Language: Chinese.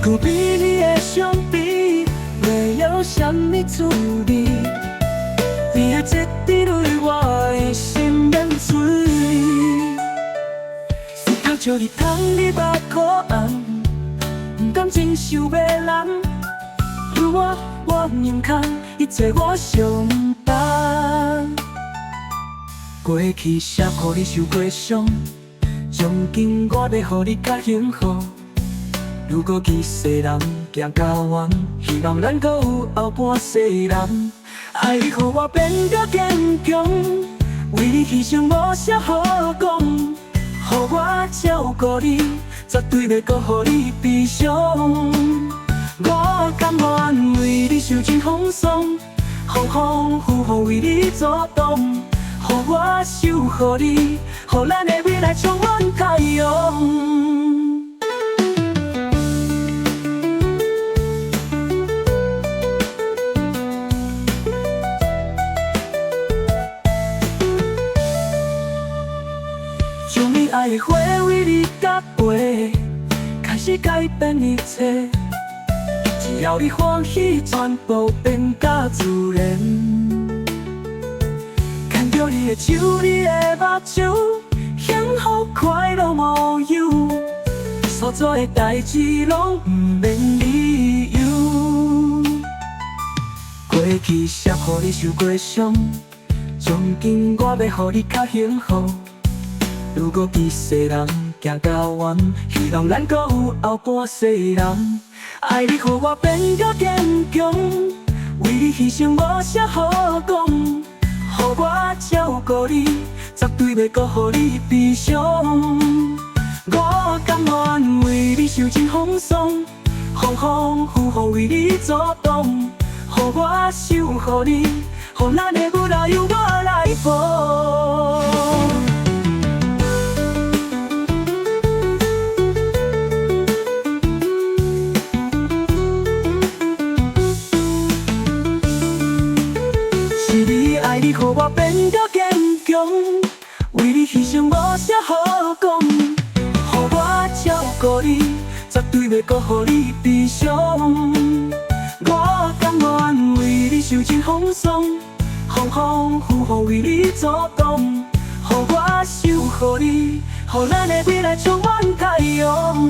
有美丽的相比，为了什么滋味？你的这滴泪，我的心免水。时刻笑你窗你目可红，不甘承受别人。如我认空，一切我承担。过去写予你受过伤，从今我要予你较幸福。如果这世人行到完，希望咱搁有后半世人。爱你，予我变得坚强，为你牺牲无啥好讲。予我照顾你，绝对袂搁予你悲伤。我甘愿为你受尽风霜，风风雨雨为你阻挡。予我守护你，予咱的未来充满太阳。将你爱的花为你搭配，开始改变一切。只要你欢喜，全部变甲自然。牵着你的手，你的目睭，幸福快乐无忧。所做的代志，拢不免理由。过去写予你受过伤，从今我要予你较幸福。如果这世人行到完，希望咱搁有后半世人。爱你，予我变得坚强，为你牺牲无啥好讲。予我照顾你，绝对袂搁予你悲伤。我甘愿为你受尽风霜，风风雨雨为你阻挡。予我守护你，予咱的未来由我来负。爱你，予我变得坚强，为你牺牲无啥好讲。予我照顾你，绝对袂搁予你悲伤。我甘愿为你受尽风霜，风风雨雨为你阻挡。予我守护你，予咱的未来充满太阳。